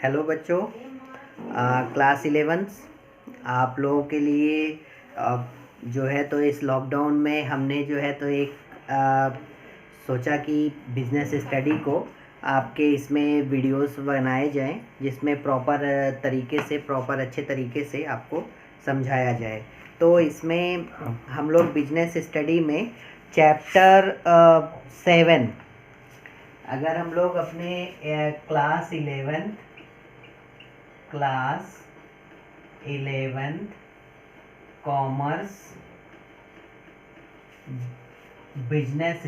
Hello बच्चों, class 11th आप लोगों के लिए जो है तो इस लॉकडाउन में हमने जो है तो एक सोचा कि बिज़नेस स्टडी को आपके इसमें वीडियोस बनाए जाएं जिसमें प्रॉपर अच्छे तरीके से आपको समझाया जाए। तो इसमें हम लोग बिजनेस स्टडी में चैप्टर 7, अगर हम लोग अपने क्लास 11 कॉमर्स बिजनेस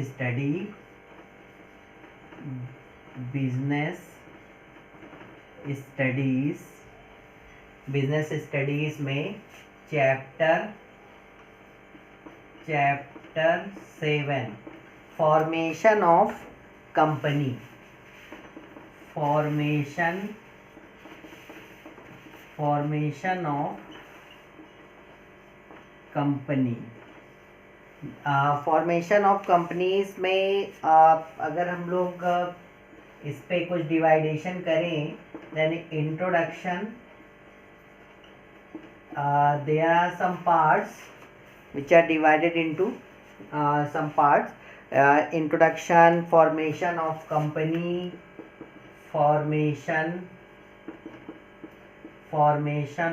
स्टडीज में chapter 7 formation of company formation of companies में अगर हम लोग इस पे कुछ डिवाइडेशन करें, then introduction, there are some parts which are divided into some parts. Introduction, formation of company, formation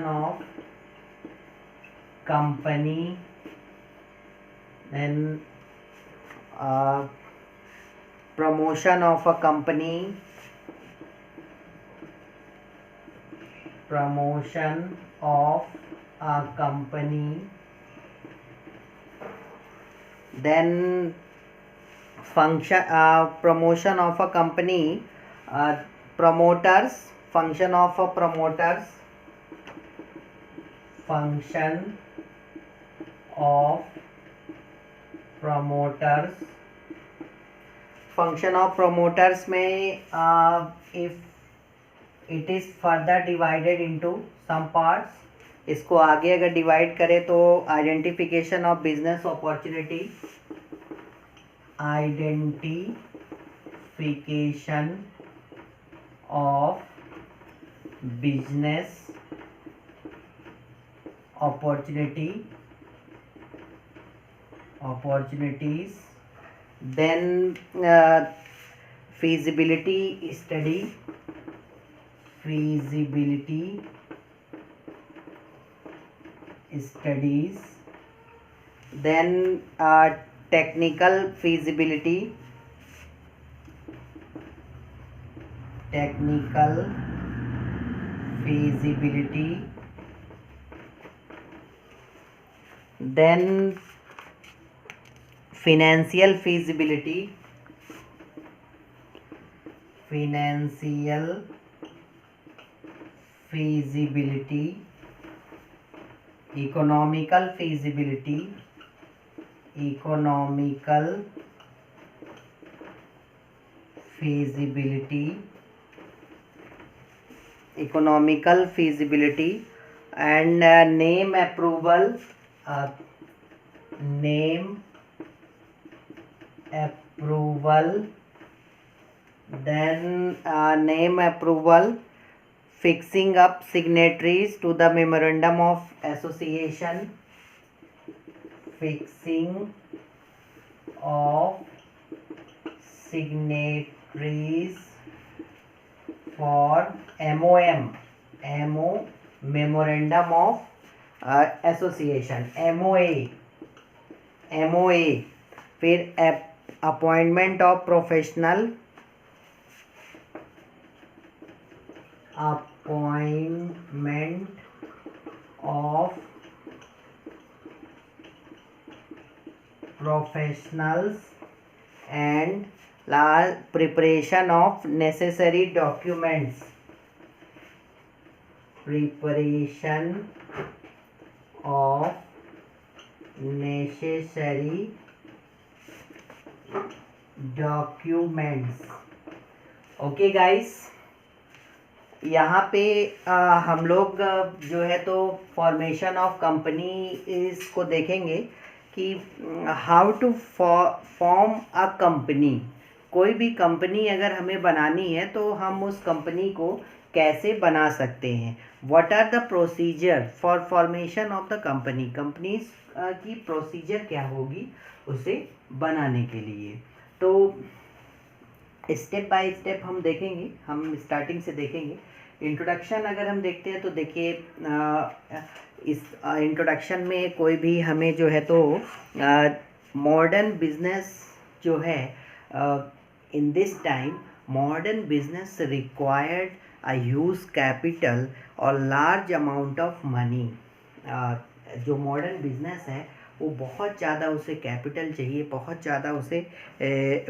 of company, then promotion of a company, then function, promotion of a company, promoters, function of a promoters, function of promoters में if it is further divided into some parts, इसको आगे अगर divide करें तो identification of business opportunity, identification of business opportunities, then feasibility studies, then technical feasibility, then financial feasibility, economical feasibility, and name approval, then name approval, fixing up signatories to the memorandum of association, fixing of signatories for MOM, memorandum of association, MOA, फिर appointment of professional, and preparation of necessary documents, okay guys, यहाँ पे हम लोग जो है तो formation of company इसको देखेंगे कि how to form a company. कोई भी कंपनी अगर हमें बनानी है तो हम उस कंपनी को कैसे बना सकते हैं, what are the procedure for formation of the company, companies की प्रोसीजर क्या होगी उसे बनाने के लिए। तो स्टेप बाय स्टेप हम देखेंगे, हम स्टार्टिंग से देखेंगे। इंट्रोडक्शन अगर हम देखते हैं तो देखिए इस इंट्रोडक्शन में कोई भी हमें जो है तो मॉडर्न बिजनेस जो है in this time modern business required a huge capital और लार्ज अमाउंट ऑफ मनी। जो मॉडर्न बिजनेस है वो बहुत ज़्यादा उसे कैपिटल चाहिए, बहुत ज़्यादा उसे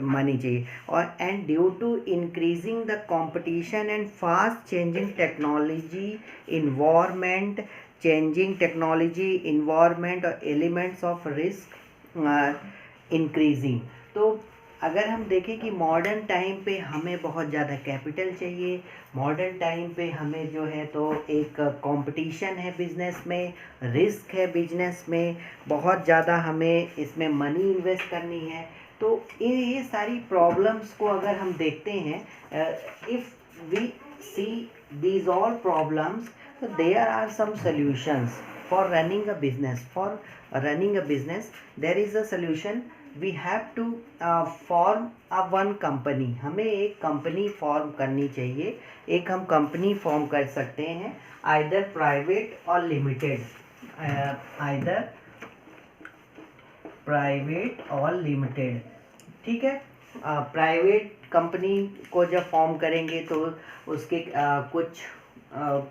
मनी चाहिए। और and due to increasing the competition and fast changing technology environment, changing technology environment और एलिमेंट्स ऑफ रिस्क इंक्रीजिंग। तो अगर हम देखें कि मॉडर्न टाइम पे हमें बहुत ज़्यादा कैपिटल चाहिए, मॉडर्न टाइम पे हमें जो है तो एक कंपटीशन है बिजनेस में, रिस्क है बिजनेस में, बहुत ज़्यादा हमें इसमें मनी इन्वेस्ट करनी है। तो ये सारी प्रॉब्लम्स को अगर हम देखते हैं, if we see these all problems, so there are some solutions for running a business. For running a business there is a solution. We have to form a one company. हमें एक company form करनी चाहिए। एक हम company form कर सकते हैं either private और लिमिटेड, आइदर प्राइवेट और लिमिटेड। ठीक है, प्राइवेट कंपनी को जब फॉर्म करेंगे तो उसके कुछ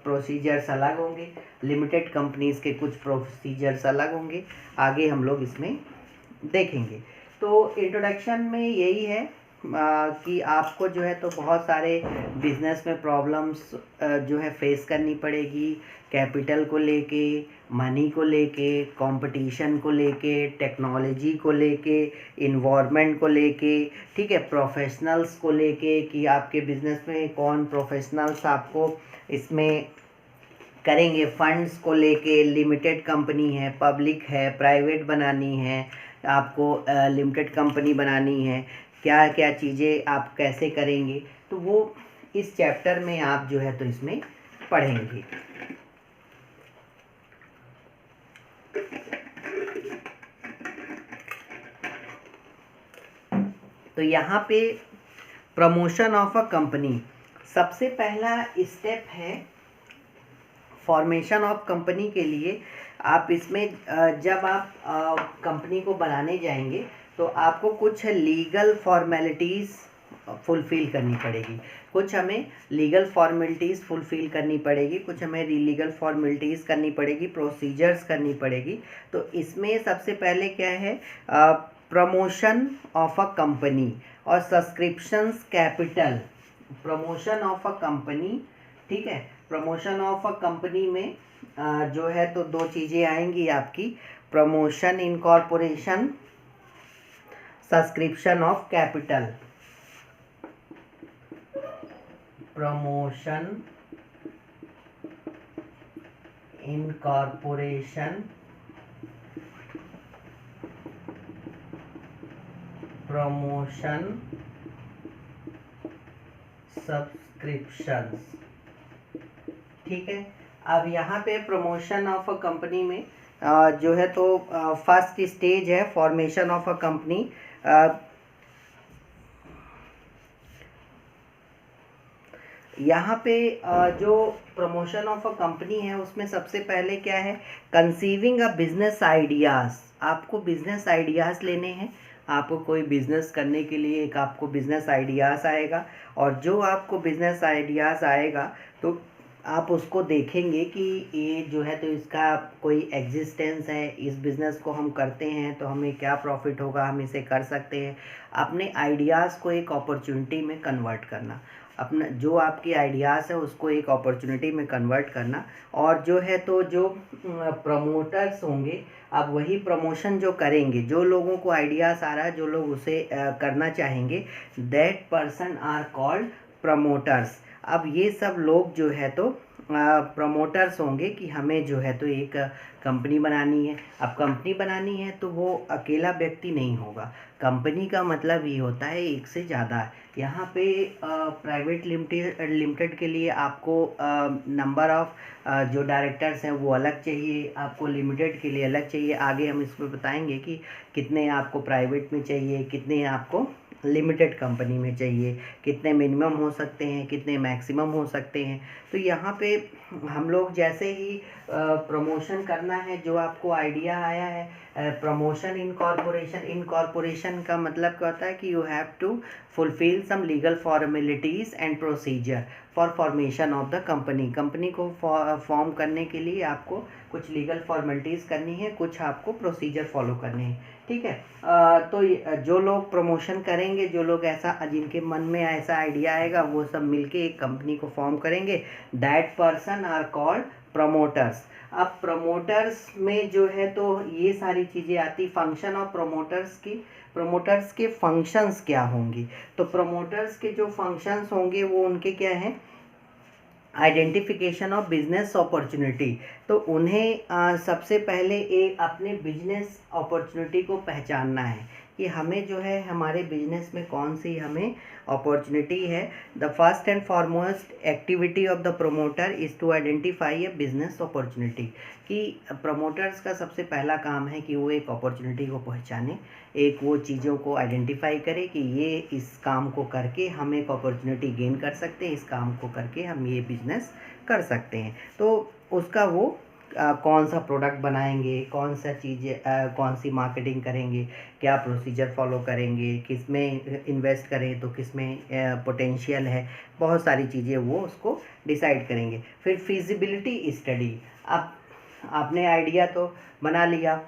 प्रोसीजर्स अलग होंगे, लिमिटेड कंपनीज़ के कुछ प्रोसीजर्स अलग होंगे, आगे हम लोग इसमें देखेंगे। तो इंट्रोडक्शन में यही है कि आपको जो है तो बहुत सारे बिजनेस में प्रॉब्लम्स जो है फेस करनी पड़ेगी, कैपिटल को लेके, मनी को लेके, कंपटीशन को लेके, टेक्नोलॉजी को लेके, इन्वायरमेंट को लेके, ठीक है, प्रोफेशनल्स को लेके कि आपके बिजनेस में कौन प्रोफेशनल्स आपको इसमें करेंगे, फंड्स को लेके, लिमिटेड कंपनी है, पब्लिक है, प्राइवेट बनानी है, आपको लिमिटेड कंपनी बनानी है, क्या क्या चीज़ें आप कैसे करेंगे, तो वो इस चैप्टर में आप जो है तो इसमें पढ़ेंगे। तो यहाँ पे प्रमोशन ऑफ अ कंपनी, सबसे पहला स्टेप है फॉर्मेशन ऑफ कंपनी के लिए। आप इसमें जब आप कंपनी को बनाने जाएंगे तो आपको कुछ लीगल फॉर्मेलिटीज़ फुलफ़िल करनी पड़ेगी, कुछ हमें लीगल फॉर्मेलिटीज़ फुलफ़िल करनी पड़ेगी, कुछ हमें लीगल फॉर्मेलिटीज़ करनी पड़ेगी, प्रोसीजर्स करनी पड़ेगी। तो इसमें सबसे पहले क्या है, प्रमोशन ऑफ अ कंपनी और subscriptions capital. Promotion of a company, ठीक है, प्रमोशन ऑफ अ कंपनी में जो है तो दो चीज़ें आएंगी आपकी, promotion incorporation, subscription of capital. Promotion incorporation, promotion subscriptions. ठीक है, अब यहाँ पे प्रमोशन ऑफ अ कंपनी में जो है तो फर्स्ट स्टेज है फॉर्मेशन ऑफ अ कंपनी। यहाँ पे जो प्रमोशन ऑफ अ कंपनी है उसमें सबसे पहले क्या है, कंसीविंग अ बिजनेस आइडियाज़। आपको बिजनेस आइडियाज़ लेने हैं, आपको कोई बिज़नेस करने के लिए एक आपको बिज़नेस आइडियाज़ आएगा, और जो आपको बिज़नेस आइडियाज़ आएगा तो आप उसको देखेंगे कि ये जो है तो इसका कोई एग्जिस्टेंस है, इस बिज़नेस को हम करते हैं तो हमें क्या प्रॉफिट होगा, हम इसे कर सकते हैं। अपने आइडियाज़ को एक अपॉर्चुनिटी में कन्वर्ट करना, अपना जो आपकी आइडियाज़ है उसको एक अपॉर्चुनिटी में कन्वर्ट करना। और जो है तो जो प्रमोटर्स होंगे, अब वही प्रमोशन जो करेंगे, जो लोगों को आइडियाज़ आ रहा है, जो लोग उसे करना चाहेंगे, that person are called promoters. अब ये सब लोग जो है तो प्रमोटर्स होंगे कि हमें जो है तो एक कंपनी बनानी है। अब कंपनी बनानी है तो वो अकेला व्यक्ति नहीं होगा। कंपनी का मतलब ये होता है एक से ज़्यादा। यहाँ पे प्राइवेट लिमिटेड के लिए आपको नंबर ऑफ़ जो डायरेक्टर्स हैं वो अलग चाहिए, आपको लिमिटेड के लिए अलग चाहिए। आगे हम इसमें बताएंगे कि कितने आपको प्राइवेट में चाहिए, कितने आपको लिमिटेड कंपनी में चाहिए, कितने मिनिमम हो सकते हैं, कितने मैक्सिमम हो सकते हैं। तो यहाँ पे हम लोग जैसे ही प्रमोशन करना है, जो आपको आइडिया आया है प्रमोशन इनकॉर्पोरेशन का मतलब क्या होता है कि you have to fulfil some legal formalities and procedure for formation of the company को फॉर्म करने के लिए आपको कुछ लीगल फॉर्मेलिटीज़ करनी है, कुछ आपको प्रोसीजर फॉलो करने हैं। ठीक है। तो जो लोग प्रमोशन करेंगे, जो लोग ऐसा जिनके मन में ऐसा आइडिया आएगा, वो सब मिलके एक कंपनी को फॉर्म करेंगे। That person are called promoters. अब प्रमोटर्स में जो है तो ये सारी चीज़ें आती। फंक्शन ऑफ प्रमोटर्स के फंक्शंस क्या होंगे, तो प्रमोटर्स के जो फंक्शंस होंगे वो उनके क्या हैं, आइडेंटिफिकेशन ऑफ बिजनेस अपॉर्चुनिटी। तो उन्हें सबसे पहले एक अपने बिजनेस अपॉर्चुनिटी को पहचानना है कि हमें जो है हमारे बिजनेस में कौन सी हमें अपॉर्चुनिटी है। The first and foremost activity of the promoter is to identify a business opportunity. कि प्रमोटर्स का सबसे पहला काम है कि वो एक अपॉर्चुनिटी को पहचाने, एक वो चीज़ों को आइडेंटिफाई करे कि ये इस काम को करके हम एक अपॉर्चुनिटी गेन कर सकते हैं, इस काम को करके हम ये बिजनेस कर सकते हैं। तो उसका वो कौन सा प्रोडक्ट बनाएंगे, कौन सा चीज़ें, कौन सी मार्केटिंग करेंगे, क्या प्रोसीजर फॉलो करेंगे, किस में इन्वेस्ट करें तो किस में पोटेंशियल है, बहुत सारी चीज़ें वो उसको डिसाइड करेंगे। फिर फिजिबिलिटी स्टडी। अब आपने आइडिया तो बना लिया।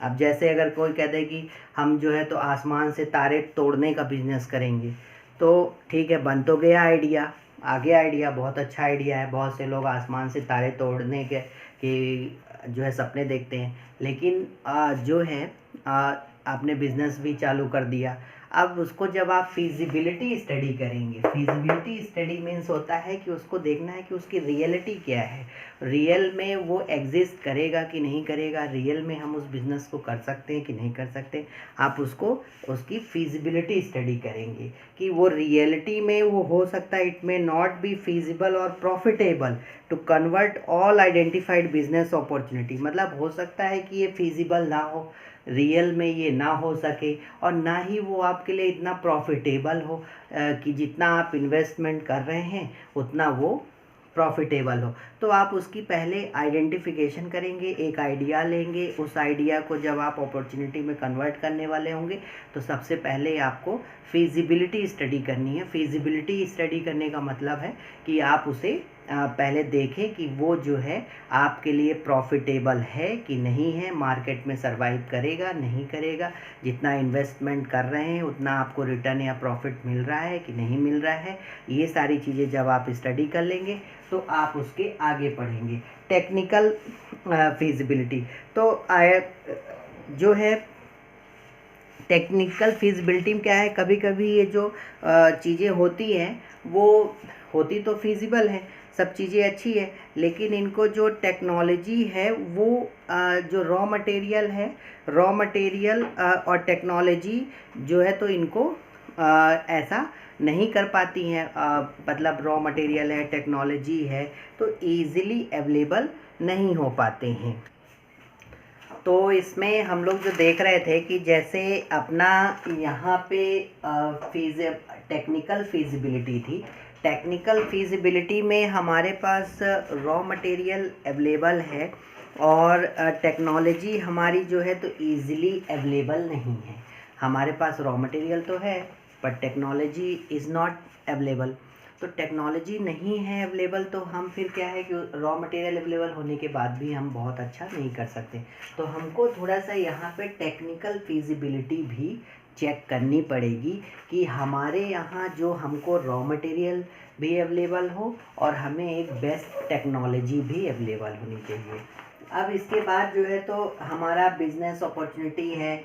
अब जैसे अगर कोई कह दे कि हम जो है तो आसमान से तारे तोड़ने का बिजनेस करेंगे, तो ठीक है, बन तो गया आइडिया, आगे आइडिया बहुत अच्छा आइडिया है। बहुत से लोग आसमान से तारे तोड़ने के जो है सपने देखते हैं, लेकिन जो है आपने बिजनेस भी चालू कर दिया। अब उसको जब आप फिजिबिलिटी स्टडी करेंगे, फिजिबिलिटी स्टडी मीन्स होता है कि उसको देखना है कि उसकी रियलिटी क्या है, रियल में वो एग्जिस्ट करेगा कि नहीं करेगा, रियल में हम उस बिज़नेस को कर सकते हैं कि नहीं कर सकते। आप उसको उसकी फिजिबिलिटी स्टडी करेंगे कि वो रियलिटी में वो हो सकता है, it may not be feasible और profitable to convert all identified business opportunity. मतलब हो सकता है कि ये फिजिबल ना हो, रियल में ये ना हो सके, और ना ही वो आपके लिए इतना प्रॉफिटेबल हो कि जितना आप इन्वेस्टमेंट कर रहे हैं उतना वो प्रॉफिटेबल हो। तो आप उसकी पहले आइडेंटिफिकेशन करेंगे, एक आइडिया लेंगे। उस आइडिया को जब आप अपॉर्चुनिटी में कन्वर्ट करने वाले होंगे तो सबसे पहले आपको फिजिबिलिटी स्टडी करनी है। फिजिबिलिटी स्टडी करने का मतलब है कि आप उसे पहले देखें कि वो जो है आपके लिए प्रॉफिटेबल है कि नहीं है, मार्केट में सर्वाइव करेगा नहीं करेगा, जितना इन्वेस्टमेंट कर रहे हैं उतना आपको रिटर्न या प्रॉफिट मिल रहा है कि नहीं मिल रहा है। ये सारी चीज़ें जब आप स्टडी कर लेंगे तो आप उसके आगे पढ़ेंगे। टेक्निकल फिजिबिलिटी तो जो है टेक्निकल फिजिबिलिटी में क्या है, कभी कभी ये जो चीज़ें होती हैं वो होती तो फिजिबल है, सब चीज़ें अच्छी है, लेकिन इनको जो टेक्नोलॉजी है वो जो रॉ मटेरियल और टेक्नोलॉजी जो है तो इनको ऐसा नहीं कर पाती हैं। मतलब रॉ मटेरियल है, टेक्नोलॉजी है, तो ईज़िली अवेलेबल नहीं हो पाते हैं। तो इसमें हम लोग जो देख रहे थे कि जैसे अपना यहाँ पे टेक्निकल फिजिबिलिटी थी। टेक्निकल फिजिबिलिटी में हमारे पास रॉ मटेरियल अवेलेबल है और टेक्नोलॉजी हमारी जो है तो ईज़िली अवेलेबल नहीं है। हमारे पास रॉ मटेरियल तो है पर टेक्नोलॉजी इज़ नॉट अवेलेबल। तो टेक्नोलॉजी नहीं है अवेलेबल, तो हम फिर क्या है कि रॉ मटेरियल अवेलेबल होने के बाद भी हम बहुत अच्छा नहीं कर सकते। तो हमको थोड़ा सा यहाँ पे टेक्निकल फिजिबिलिटी भी चेक करनी पड़ेगी कि हमारे यहाँ जो हमको रॉ मटेरियल भी अवेलेबल हो और हमें एक बेस्ट टेक्नोलॉजी भी अवेलेबल होनी चाहिए। अब इसके बाद जो है तो हमारा बिजनेस अपॉर्चुनिटी है,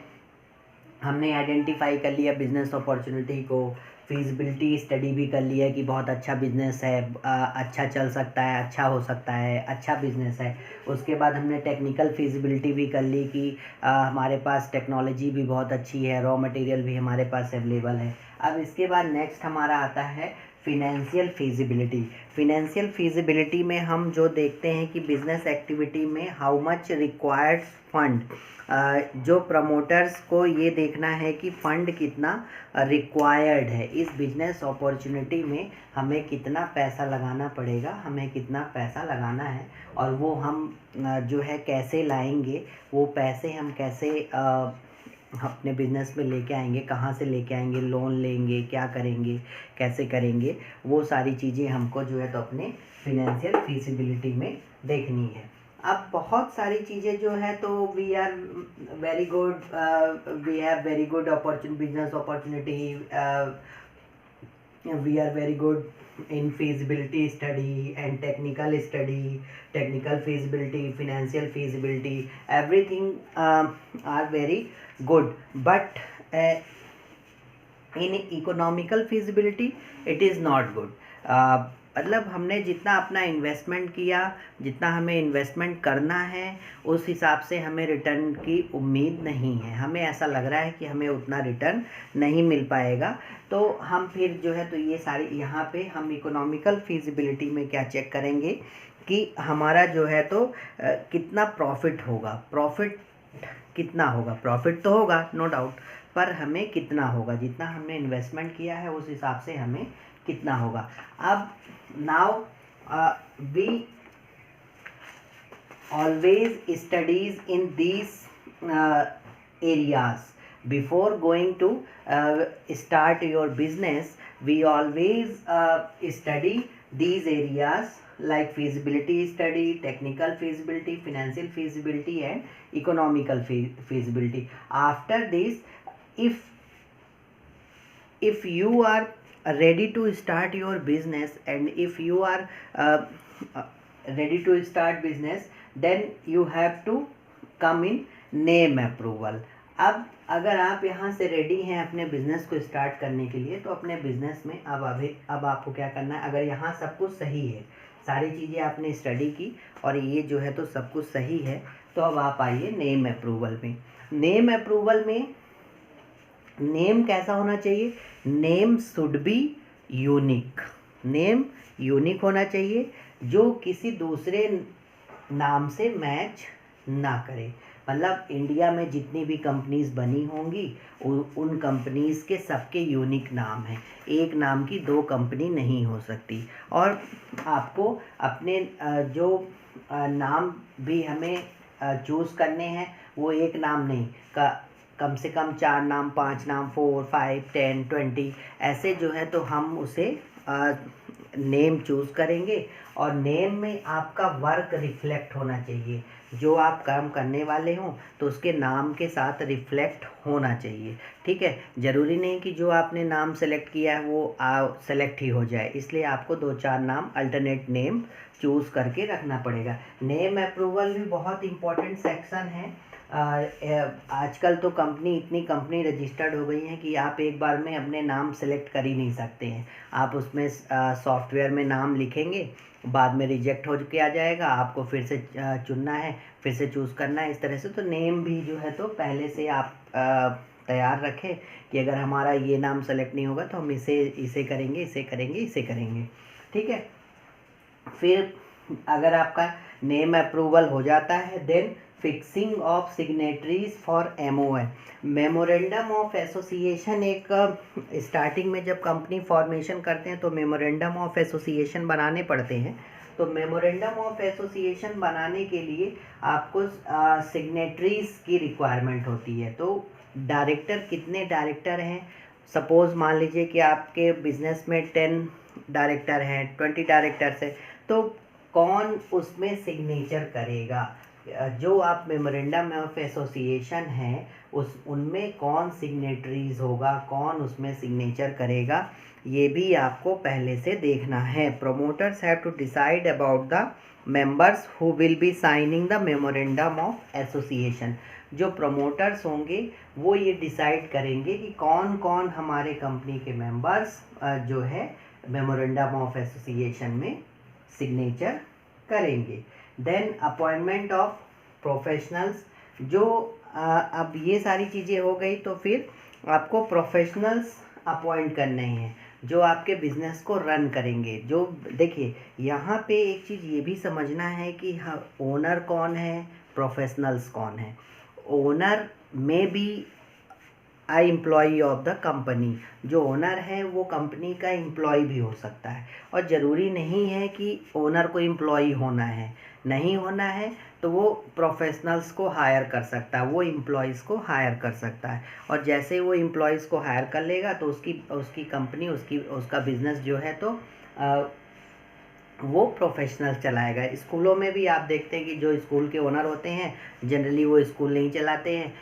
हमने आइडेंटिफाई कर लिया बिजनेस अपॉर्चुनिटी को। फिजिबिलिटी स्टडी भी कर लिया कि बहुत अच्छा बिजनेस है, अच्छा चल सकता है, अच्छा हो सकता है, अच्छा बिजनेस है। उसके बाद हमने टेक्निकल फिजिबिलिटी भी कर ली कि हमारे पास टेक्नोलॉजी भी बहुत अच्छी है, रॉ मटेरियल भी हमारे पास अवेलेबल है। अब इसके बाद नेक्स्ट हमारा आता है फिनेंशियल फिजिबिलिटी। फिनेंशियल फिजिबिलिटी में हम जो देखते हैं कि बिजनेस एक्टिविटी में हाउ मच रिक्वायर्ड फंड, जो प्रमोटर्स को ये देखना है कि फंड कितना रिक्वायर्ड है, इस बिजनेस अपॉर्चुनिटी में हमें कितना पैसा लगाना पड़ेगा, हमें कितना पैसा लगाना है, और वो हम जो है कैसे लाएंगे, वो पैसे हम कैसे अपने बिजनेस में लेके आएंगे, कहाँ से लेके आएंगे, लोन लेंगे, क्या करेंगे, कैसे करेंगे, वो सारी चीज़ें हमको जो है तो अपने फिनेंशियल फिजिबिलिटी में देखनी है। अब बहुत सारी चीज़ें जो है तो we are very good, we have very good opportunity, business opportunity, we are very good in feasibility study and technical study, technical feasibility, financial feasibility, everything are very good, but in economical feasibility it is not good. मतलब हमने जितना अपना investment किया, जितना हमें investment करना है, उस हिसाब से हमें रिटर्न की उम्मीद नहीं है, हमें ऐसा लग रहा है कि हमें उतना रिटर्न नहीं मिल पाएगा। तो हम फिर जो है तो ये सारी यहाँ पे हम इकोनॉमिकल फिजिबिलिटी में क्या चेक करेंगे कि हमारा जो है तो कितना प्रॉफिट होगा, प्रॉफिट कितना होगा, प्रॉफिट तो होगा नो डाउट, पर हमें कितना होगा, जितना हमने इन्वेस्टमेंट किया है उस हिसाब से हमें कितना होगा। अब now we always studies in these areas before going to start your business. We always study these areas like feasibility study, technical feasibility, financial feasibility and economical feasibility. After this, if you are ready to start your business and if you are ready to start business, then you have to come in name approval. अब अगर आप यहाँ से ready हैं अपने business को start करने के लिए, तो अपने बिजनेस में अब आपको क्या करना है, अगर यहाँ सब कुछ सही है, सारी चीज़ें आपने स्टडी की और ये जो है तो सब कुछ सही है, तो अब आप आइए नेम अप्रूवल में। नेम अप्रूवल में नेम कैसा होना चाहिए, name should be unique, name unique होना चाहिए, जो किसी दूसरे नाम से मैच ना करे। मतलब इंडिया में जितनी भी कंपनीज बनी होंगी उन कंपनीज के सबके यूनिक नाम हैं, एक नाम की दो कंपनी नहीं हो सकती। और आपको अपने जो नाम भी हमें चूज़ करने हैं वो एक नाम नहीं, कम से कम 4 नाम, 5 नाम, 4, 5, 10, 20 ऐसे जो है तो हम उसे नेम चूज़ करेंगे। और नेम में आपका वर्क रिफ्लेक्ट होना चाहिए, जो आप काम करने वाले हों तो उसके नाम के साथ रिफ्लेक्ट होना चाहिए, ठीक है। ज़रूरी नहीं कि जो आपने नाम सेलेक्ट किया है वो सेलेक्ट ही हो जाए, इसलिए आपको 2-4 नाम अल्टरनेट नेम चूज़ करके रखना पड़ेगा। नेम अप्रूवल भी बहुत इम्पोर्टेंट सेक्शन है। आजकल तो इतनी कंपनी रजिस्टर्ड हो गई हैं कि आप एक बार में अपने नाम सेलेक्ट कर ही नहीं सकते हैं। आप उसमें सॉफ्टवेयर में नाम लिखेंगे, बाद में रिजेक्ट हो के आ जाएगा, आपको फिर से चुनना है, फिर से चूज़ करना है, इस तरह से। तो नेम भी जो है तो पहले से आप तैयार रखें कि अगर हमारा ये नाम सेलेक्ट नहीं होगा तो हम इसे करेंगे, इसे करेंगे, इसे करेंगे, ठीक है। फिर अगर आपका नेम अप्रूवल हो जाता है, then fixing of signatories for MOA, memorandum of association. एक स्टार्टिंग में जब कंपनी फॉर्मेशन करते हैं तो मेमोरेंडम ऑफ एसोसिएशन बनाने पड़ते हैं। तो मेमोरेंडम ऑफ एसोसिएशन बनाने के लिए आपको सिग्नेटरीज की रिक्वायरमेंट होती है। तो डायरेक्टर, कितने डायरेक्टर हैं, सपोज़ मान लीजिए कि आपके बिजनेस में 10 डायरेक्टर हैं, 20 डायरेक्टर्स हैं, तो कौन उसमें सिग्नेचर करेगा, जो आप मेमोरेंडम ऑफ एसोसिएशन है उनमें कौन सिग्नेटरीज होगा, कौन उसमें सिग्नेचर करेगा, ये भी आपको पहले से देखना है। Promoters have to decide about the members who will be signing the memorandum of association. जो प्रमोटर्स होंगे वो ये डिसाइड करेंगे कि कौन कौन हमारे कंपनी के मेंबर्स जो है मेमोरेंडम ऑफ एसोसिएशन में सिग्नेचर करेंगे। देन अपॉइंटमेंट ऑफ प्रोफेशनल्स, जो अब ये सारी चीज़ें हो गई, तो फिर आपको प्रोफेशनल्स अपॉइंट करने हैं जो आपके बिजनेस को रन करेंगे। जो देखिए यहाँ पे एक चीज़ ये भी समझना है कि हाँ, ओनर कौन है, प्रोफेशनल्स कौन है। ओनर में be employee of the company, जो ओनर है वो कंपनी का एम्प्लॉय भी हो सकता है, और ज़रूरी नहीं है कि ओनर को एम्प्लॉय होना है। नहीं होना है तो वो प्रोफेशनल्स को हायर कर सकता है, वो एम्प्लॉयज़ को हायर कर सकता है, और जैसे वो एम्प्लॉयज़ को हायर कर लेगा तो उसकी कंपनी, उसका बिजनेस जो है तो वो प्रोफेशनल चलाएगा। स्कूलों में भी आप देखते हैं कि जो स्कूल के ओनर होते हैं जनरली वो स्कूल नहीं चलाते हैं,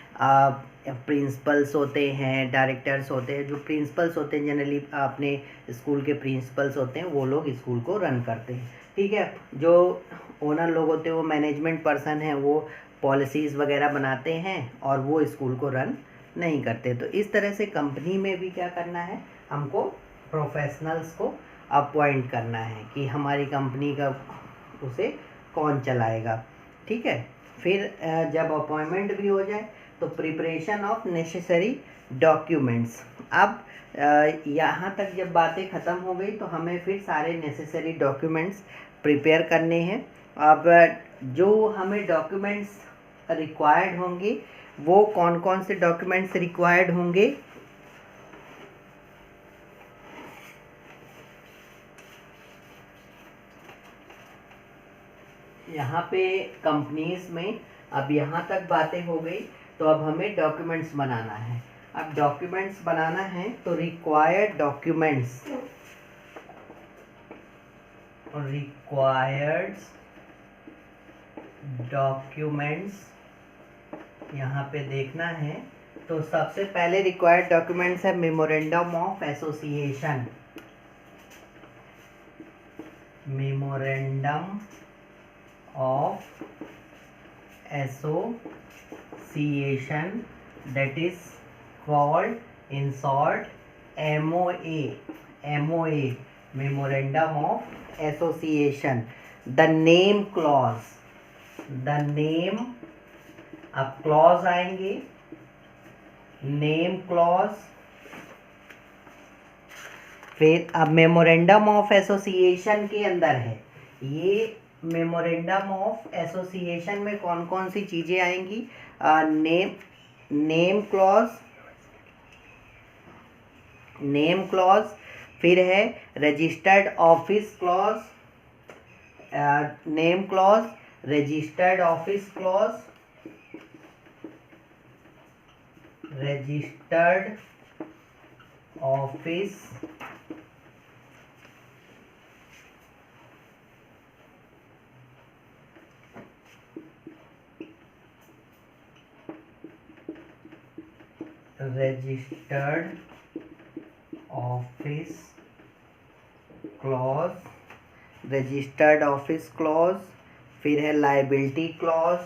प्रिंसिपल्स होते हैं, डायरेक्टर्स होते हैं। जो प्रिंसिपल्स होते हैं जनरली अपने स्कूल के प्रिंसिपल्स होते हैं, वो लोग स्कूल को रन करते हैं, ठीक है। जो ओनर लोग होते हैं वो मैनेजमेंट पर्सन हैं, वो पॉलिसीज़ वगैरह बनाते हैं और वो स्कूल को रन नहीं करते। तो इस तरह से कंपनी में भी क्या करना है, हमको प्रोफेशनल्स को अपॉइंट करना है कि हमारी कंपनी का उसे कौन चलाएगा, ठीक है। फिर जब अपॉइंटमेंट भी हो जाए तो प्रिपरेशन ऑफ नेसेसरी डॉक्यूमेंट्स। अब यहाँ तक जब बातें ख़त्म हो गई तो हमें फिर सारे नेसेसरी डॉक्यूमेंट्स प्रिपेयर करने हैं। अब जो हमें डॉक्यूमेंट्स रिक्वायर्ड होंगे वो कौन कौन से डॉक्यूमेंट्स रिक्वायर्ड होंगे, यहाँ पे कंपनीज में अब यहाँ तक बातें हो गई, तो अब हमें डॉक्यूमेंट्स बनाना है। अब डॉक्यूमेंट्स बनाना है तो रिक्वायर्ड डॉक्यूमेंट्स यहाँ पे देखना है। तो सबसे पहले रिक्वायर्ड डॉक्यूमेंट्स है memorandum of association, memorandum of association, that is called in short MOA, memorandum of association। the name clause, अब clause आएंगे, नेम क्लॉज। फिर अब मेमोरेंडम ऑफ एसोसिएशन के अंदर है, ये मेमोरेंडम ऑफ एसोसिएशन में कौन कौन सी चीज़ें आएंगी, नेम क्लॉज, फिर है registered office clause, name clause, registered office clause, registered office clause, फिर है लायबिलिटी क्लॉज,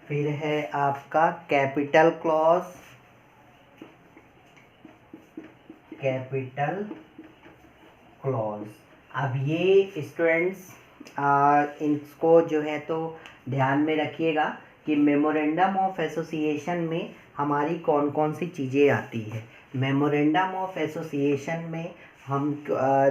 फिर है आपका कैपिटल क्लॉज। अब ये स्टूडेंट्स इनको जो है तो ध्यान में रखिएगा कि मेमोरेंडम ऑफ एसोसिएशन में हमारी कौन कौन सी चीज़ें आती है। मेमोरेंडम ऑफ एसोसिएशन में हम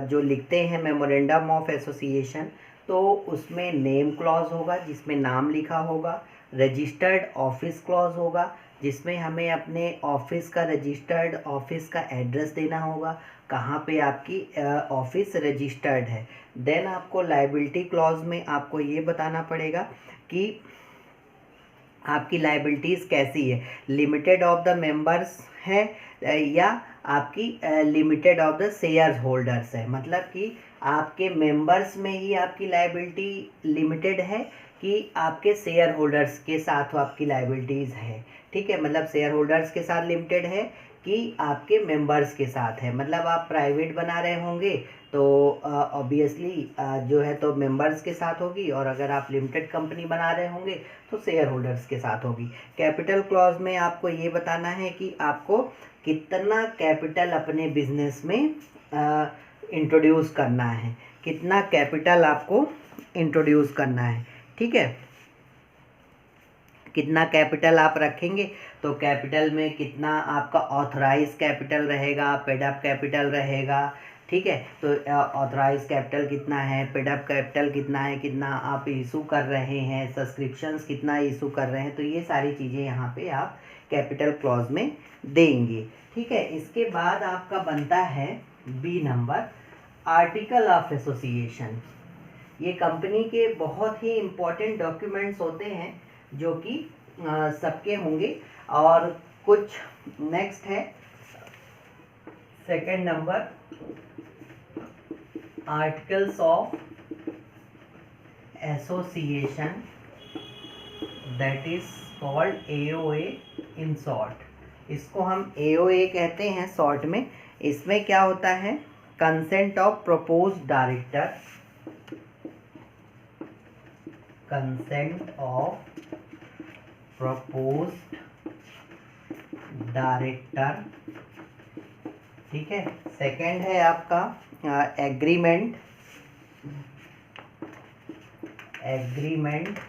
जो लिखते हैं मेमोरेंडम ऑफ एसोसिएशन, तो उसमें नेम क्लॉज होगा जिसमें नाम लिखा होगा, रजिस्टर्ड ऑफिस क्लॉज होगा जिसमें हमें अपने ऑफिस का, रजिस्टर्ड ऑफिस का एड्रेस देना होगा, कहाँ पे आपकी ऑफिस रजिस्टर्ड है। देन आपको लायबिलिटी क्लॉज में आपको ये बताना पड़ेगा कि आपकी लायबिलिटीज़ कैसी है, लिमिटेड ऑफ द मेंबर्स है या आपकी limited of the share holders है। मतलब कि आपके मेंबर्स में ही आपकी लायबिलिटी लिमिटेड है कि आपके शेयर होल्डर्स के साथ आपकी लायबिलिटीज़ है, ठीक है। मतलब शेयर होल्डर्स के साथ लिमिटेड है कि आपके मेंबर्स के साथ है। मतलब आप प्राइवेट बना रहे होंगे तो ऑब्वियसली जो है तो मेंबर्स के साथ होगी, और अगर आप लिमिटेड कंपनी बना रहे होंगे तो शेयर होल्डर्स के साथ होगी। कैपिटल क्लॉज में आपको ये बताना है कि आपको कितना कैपिटल अपने बिजनेस में इंट्रोड्यूस करना है, कितना कैपिटल आपको इंट्रोड्यूस करना है। ठीक है, कितना कैपिटल आप रखेंगे तो कैपिटल में कितना आपका ऑथराइज कैपिटल रहेगा, पेड अप कैपिटल रहेगा। ठीक है, तो ऑथराइज कैपिटल कितना है, पेड अप कैपिटल कितना है, कितना आप इशू कर रहे हैं, सब्सक्रिप्शंस कितना इशू कर रहे हैं, तो ये सारी चीज़ें यहाँ पे आप कैपिटल क्लॉज में देंगे। ठीक है, इसके बाद आपका बनता है B number, article of association. ये कंपनी के बहुत ही इम्पोर्टेंट डॉक्यूमेंट्स होते हैं जो कि सबके होंगे। और कुछ नेक्स्ट है second number, articles of association, that is called AOA in short. इसको हम एओए कहते हैं शॉर्ट में। इसमें क्या होता है, consent of proposed director, consent of proposed director. ठीक है, सेकंड है आपका एग्रीमेंट, एग्रीमेंट।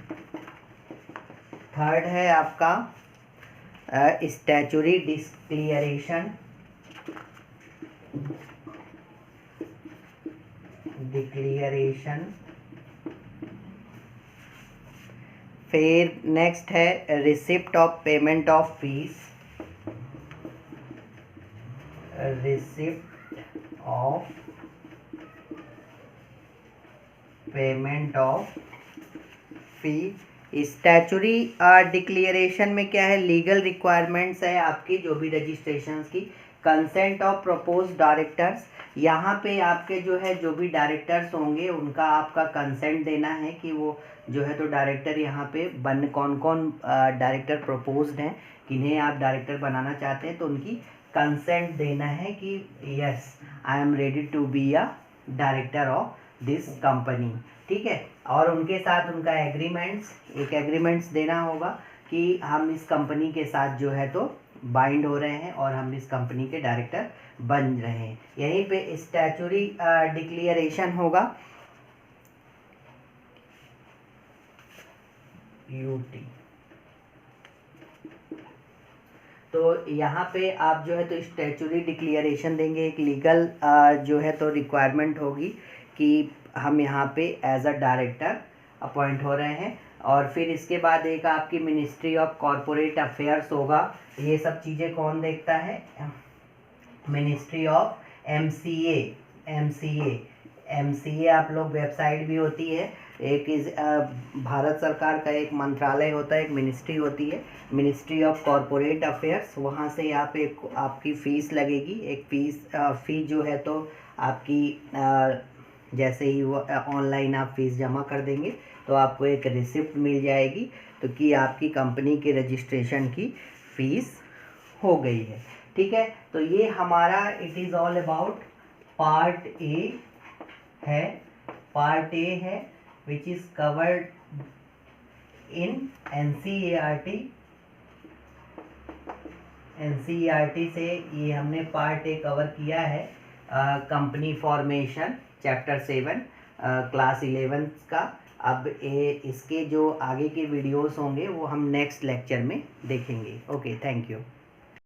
थर्ड है आपका स्टैचुरी डिक्लेरेशन, डिक्लेरेशन। फिर नेक्स्ट है receipt of payment of fees, receipt of payment of fee. Statutory declaration में क्या है, लीगल रिक्वायरमेंट्स है आपकी जो भी रजिस्ट्रेशंस की। कंसेंट ऑफ प्रपोज्ड डायरेक्टर्स, यहाँ पे आपके जो है जो भी डायरेक्टर्स होंगे उनका आपका कंसेंट देना है कि वो जो है तो डायरेक्टर यहाँ पे कौन कौन डायरेक्टर प्रपोज्ड हैं, किन्हें आप डायरेक्टर बनाना चाहते हैं, तो उनकी कंसेंट देना है कि yes I am ready to be a director of this company. ठीक है, और उनके साथ उनका एग्रीमेंट्स, एक एग्रीमेंट्स देना होगा कि हम इस कंपनी के साथ जो है तो बाइंड हो रहे हैं और हम इस कंपनी के डायरेक्टर बन रहे हैं। यहीं पे स्टैचुरी डिक्लेरेशन होगा, यूटी। तो यहाँ पे आप जो है तो स्टैचुरी डिक्लेरेशन देंगे, एक लीगल जो है तो रिक्वायरमेंट होगी कि हम यहाँ पे एज अ डायरेक्टर अपॉइंट हो रहे हैं। और फिर इसके बाद एक आपकी मिनिस्ट्री ऑफ कॉरपोरेट अफेयर्स होगा। ये सब चीज़ें कौन देखता है, मिनिस्ट्री ऑफ एमसीए, एमसीए आप लोग वेबसाइट भी होती है, एक भारत सरकार का एक मंत्रालय होता है, एक मिनिस्ट्री होती है, मिनिस्ट्री ऑफ कॉरपोरेट अफेयर्स। वहाँ से आप एक आपकी फ़ीस लगेगी, एक फ़ी जो है तो आपकी जैसे ही वो ऑनलाइन आप फीस जमा कर देंगे तो आपको एक रिसिप्ट मिल जाएगी तो कि आपकी कंपनी के रजिस्ट्रेशन की फ़ीस हो गई है। ठीक है, तो ये हमारा it is all about part A है, पार्ट ए है which is covered in NCERT. NCERT से ये हमने पार्ट ए कवर किया है, कंपनी फॉर्मेशन चैप्टर 7 क्लास 11 का। अब इसके जो आगे के वीडियोस होंगे वो हम नेक्स्ट लेक्चर में देखेंगे। Okay, thank you.